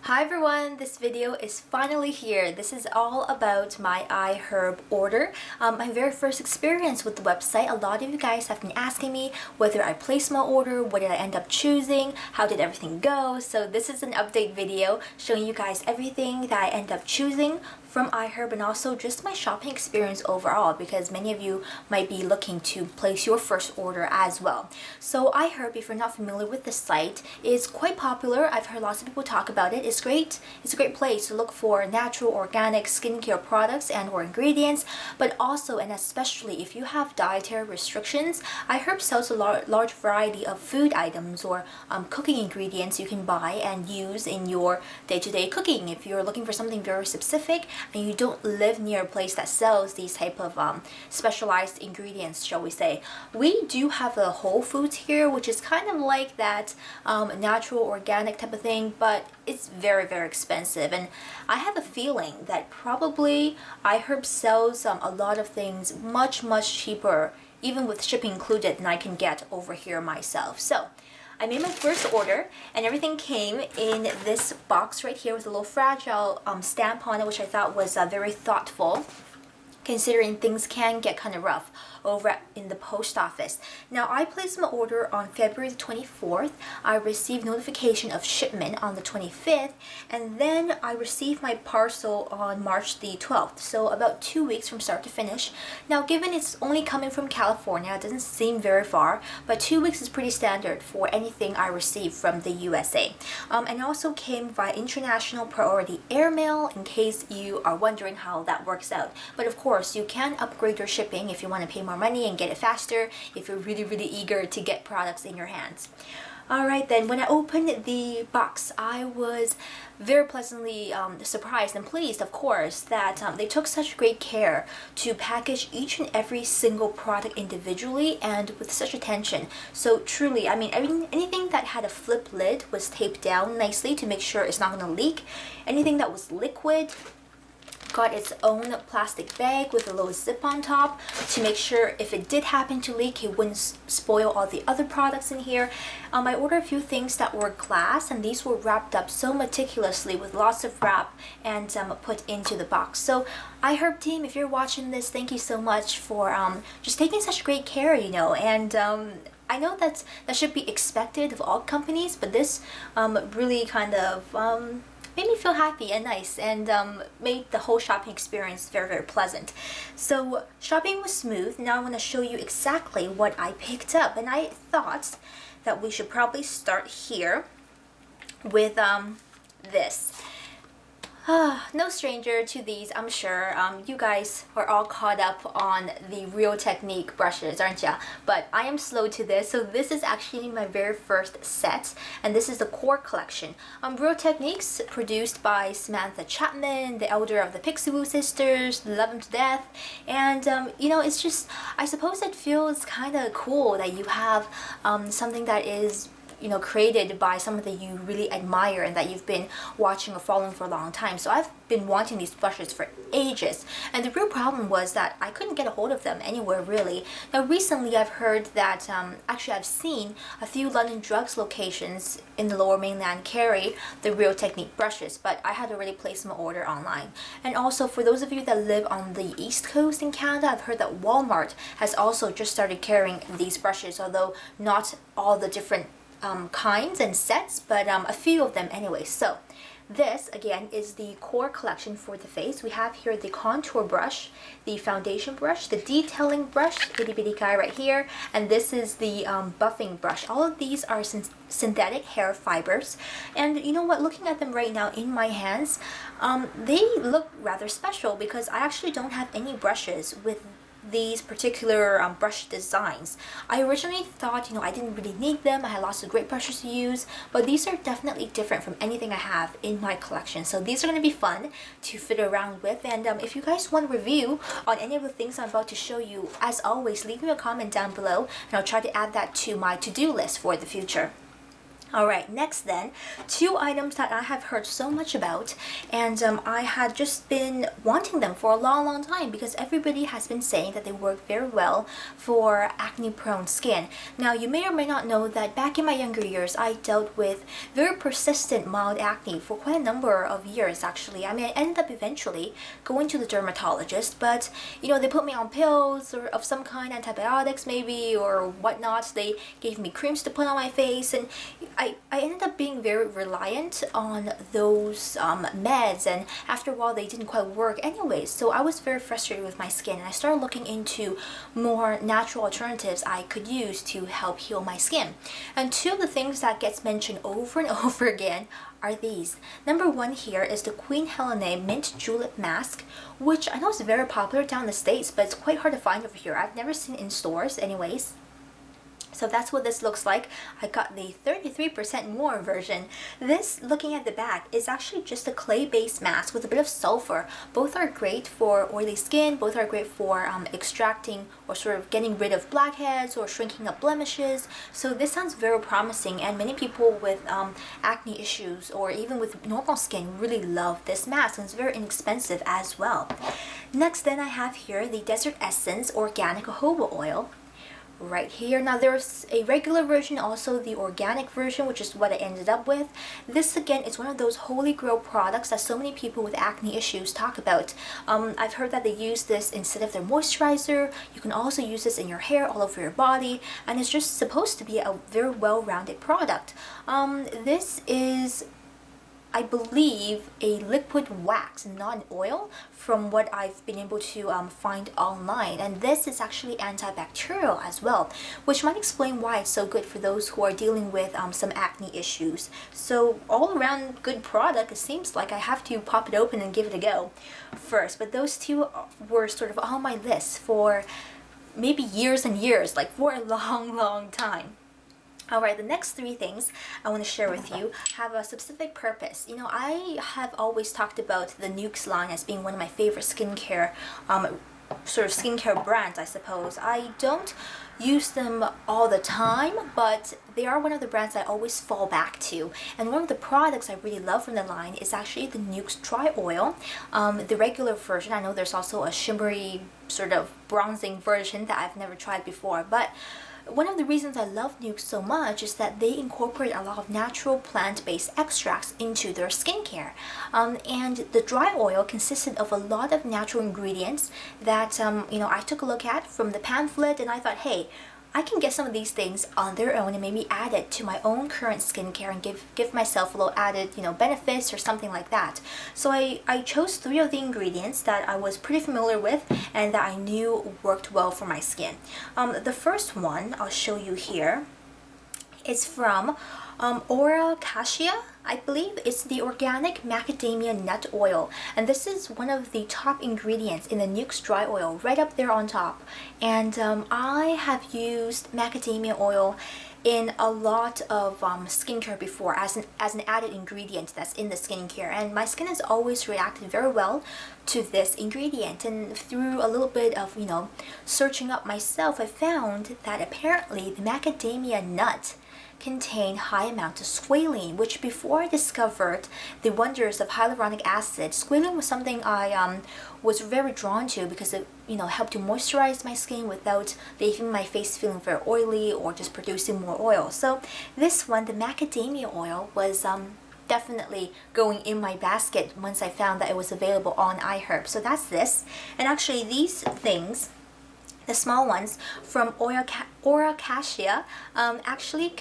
Hi everyone, this video is finally here. This is all about my iHerb order. My very first experience with the website. A lot of you guys have been asking me whether I placed my order, what did I end up choosing, how did everything go. So this is an update video showing you guys everything that I end up choosing from iHerb and also just my shopping experience overall, because many of you might be looking to place your first order as well. So iHerb, if you're not familiar with the site, is quite popular. I've heard lots of people talk about it. It's great. It's a great place to look for natural, organic skincare products and or ingredients, but also and especially if you have dietary restrictions, iHerb sells a large variety of food items or cooking ingredients you can buy and use in your day-to-day cooking. If you're looking for something very specific and you don't live near a place that sells these type of specialized ingredients, shall we say. We do have a Whole Foods here, which is kind of like that natural organic type of thing, but it's very expensive, and I have a feeling that probably iHerb sells a lot of things much cheaper, even with shipping included, than I can get over here myself. So I made my first order and everything came in this box right here with a little fragile stamp on it, which I thought was very thoughtful, considering things can get kind of rough over in the post office. Now, I placed my order on February the 24th. I received notification of shipment on the 25th, and then I received my parcel on March the 12th. So about 2 weeks from start to finish. Now, given it's only coming from California, it doesn't seem very far, but 2 weeks is pretty standard for anything I receive from the USA. And it also came via international priority airmail, in case you are wondering how that works out. But of course, you can upgrade your shipping if you want to pay more money and get it faster if you're really eager to get products in your hands. Alright then, when I opened the box, I was very pleasantly surprised and pleased, of course, that they took such great care to package each and every single product individually and with such attention. So truly, I mean, anything that had a flip lid was taped down nicely to make sure it's not going to leak. Anything that was liquid got its own plastic bag with a little zip on top to make sure if it did happen to leak, it wouldn't spoil all the other products in here. I ordered a few things that were glass, and these were wrapped up so meticulously with lots of wrap and put into the box. So iHerb team, if you're watching this, thank you so much for just taking such great care, you know, and I know that should be expected of all companies, but this really kind of made me feel happy and nice, and made the whole shopping experience very pleasant. So shopping was smooth. Now I want to show you exactly what I picked up, and I thought that we should probably start here with this. No stranger to these, I'm sure. You guys are all caught up on the Real Technique brushes, aren't ya? But I am slow to this, so this is actually my very first set, and this is the core collection. Real Techniques, produced by Samantha Chapman, the elder of the Pixiwoo sisters, love them to death, and you know, it's just, I suppose it feels kind of cool that you have something that is, you know, created by someone that you really admire and that you've been watching or following for a long time. So I've been wanting these brushes for ages, and the real problem was that I couldn't get a hold of them anywhere really. Now recently I've heard that, actually I've seen a few London Drugs locations in the Lower Mainland carry the Real Technique brushes, but I had already placed my order online. And also, for those of you that live on the East Coast in Canada, I've heard that Walmart has also just started carrying these brushes, although not all the different kinds and sets, but a few of them anyway. So this again is the core collection for the face. We have here the contour brush, the foundation brush, the detailing brush, itty bitty guy right here, and this is the buffing brush. All of these are synthetic hair fibers, and you know what, looking at them right now in my hands, they look rather special because I actually don't have any brushes with these particular brush designs. I originally thought, you know, I didn't really need them. I had lots of great brushes to use, but these are definitely different from anything I have in my collection. So these are going to be fun to fit around with, and if you guys want a review on any of the things I'm about to show you, as always, leave me a comment down below and I'll try to add that to my to-do list for the future. Alright, next then, two items that I have heard so much about, and I had just been wanting them for a long time because everybody has been saying that they work very well for acne prone skin. Now, you may or may not know that back in my younger years, I dealt with very persistent mild acne for quite a number of years actually. I mean, I ended up eventually going to the dermatologist, but they put me on pills or of some kind, antibiotics maybe or whatnot. They gave me creams to put on my face, and I ended up being very reliant on those meds, and after a while they didn't quite work anyways. So I was very frustrated with my skin, and I started looking into more natural alternatives I could use to help heal my skin. And two of the things that gets mentioned over and over again are these. Number one here is the Queen Helene Mint Julep Mask, which I know is very popular down in the States, but it's quite hard to find over here. I've never seen it in stores anyways. So that's what this looks like. I got the 33% more version. This, looking at the back, is actually just a clay-based mask with a bit of sulfur. Both are great for oily skin, both are great for extracting or sort of getting rid of blackheads or shrinking up blemishes. So this sounds very promising, and many people with acne issues or even with normal skin really love this mask, and it's very inexpensive as well. Next then I have here the Desert Essence Organic Jojoba Oil. Right here. Now there's a regular version, also the organic version, which is what I ended up with. This again is one of those holy grail products that so many people with acne issues talk about. I've heard that they use this instead of their moisturizer. You can also use this in your hair, all over your body, and it's just supposed to be a very well-rounded product. This is, I believe, a liquid wax, not an oil, from what I've been able to find online. And this is actually antibacterial as well, which might explain why it's so good for those who are dealing with some acne issues. So all around good product. It seems like I have to pop it open and give it a go first. But those two were sort of on my list for maybe years and years, like for a long time. Alright, the next three things I want to share with you have a specific purpose. I have always talked about the Nuxe line as being one of my favorite skincare, sort of skincare brands, I suppose. I don't use them all the time, but they are one of the brands I always fall back to. And one of the products I really love from the line is actually the Nuxe Dry Oil. The regular version, I know there's also a shimmery sort of bronzing version that I've never tried before, but one of the reasons I love Nuxe so much is that they incorporate a lot of natural plant-based extracts into their skincare. And the dry oil consisted of a lot of natural ingredients that I took a look at from the pamphlet, and I thought, hey, I can get some of these things on their own and maybe add it to my own current skincare and give myself a little added, benefits or something like that. So I chose three of the ingredients that I was pretty familiar with and that I knew worked well for my skin. The first one I'll show you here is from Ora Ora Cashia, I believe. It's the organic macadamia nut oil, and this is one of the top ingredients in the Nuxe Dry Oil, right up there on top. And I have used macadamia oil in a lot of skincare before as an added ingredient that's in the skincare, and my skin has always reacted very well to this ingredient. And through a little bit of searching up myself, I found that apparently the macadamia nut contain high amounts of squalene, which before I discovered the wonders of hyaluronic acid, squalene was something I was very drawn to because it helped to moisturize my skin without leaving my face feeling very oily or just producing more oil. So this one, the macadamia oil, was definitely going in my basket once I found that it was available on iHerb. So that's this. And actually these things, the small ones from Ora Ora Cashia, actually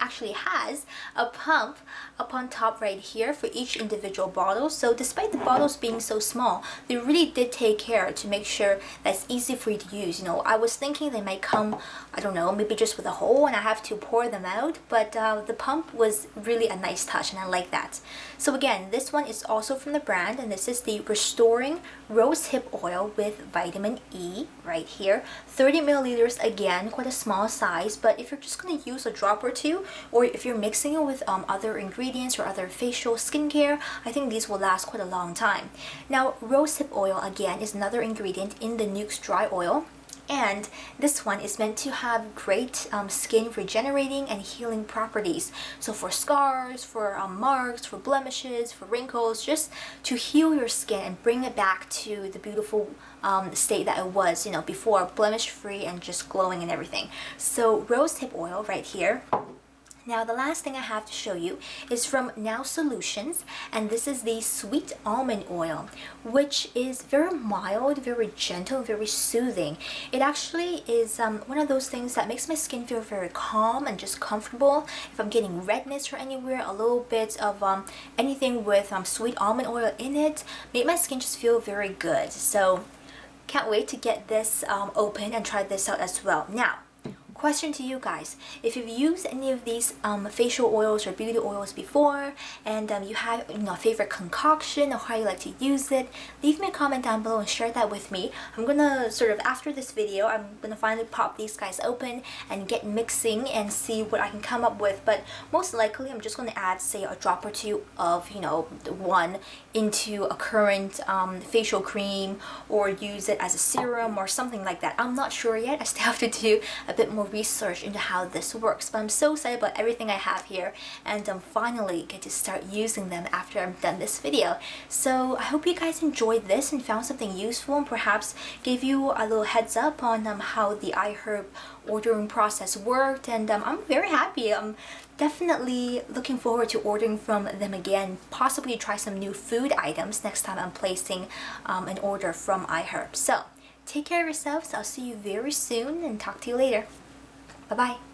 actually has a pump up on top right here for each individual bottle. So despite the bottles being so small, they really did take care to make sure that's easy for you to use. I was thinking they might come, I don't know, maybe just with a hole and I have to pour them out, but the pump was really a nice touch and I like that. So again, this one is also from the brand, and this is the Restoring Rosehip Oil with Vitamin E right here. 30 milliliters, again, quite a small size, but if you're just going to use a drop or two, or if you're mixing it with other ingredients or other facial skincare, I think these will last quite a long time. Now, rosehip oil, again, is another ingredient in the Nuxe Dry Oil. And this one is meant to have great skin regenerating and healing properties. So for scars, for marks, for blemishes, for wrinkles, just to heal your skin and bring it back to the beautiful state that it was, you know, before, blemish free and just glowing and everything. So rosehip oil right here. Now the last thing I have to show you is from Now Solutions, and this is the Sweet Almond Oil, which is very mild, very gentle, very soothing. It actually is one of those things that makes my skin feel very calm and just comfortable. If I'm getting redness or anywhere, a little bit of anything with sweet almond oil in it, make my skin just feel very good. So can't wait to get this open and try this out as well. Now, question to you guys, if you've used any of these facial oils or beauty oils before, and you have, you know, a favorite concoction or how you like to use it, leave me a comment down below and share that with me. I'm gonna sort of, after this video, I'm gonna finally pop these guys open and get mixing and see what I can come up with. But most likely I'm just gonna add, say, a drop or two of, you know, one into a current facial cream, or use it as a serum or something like that. I'm not sure yet. I still have to do a bit more research into how this works, but I'm so excited about everything I have here, and finally get to start using them after I'm done this video. So I hope you guys enjoyed this and found something useful, and perhaps gave you a little heads up on how the iHerb ordering process worked, and I'm very happy. I'm definitely looking forward to ordering from them again, possibly try some new food items next time I'm placing an order from iHerb. So take care of yourselves. I'll see you very soon and talk to you later. Bye-bye.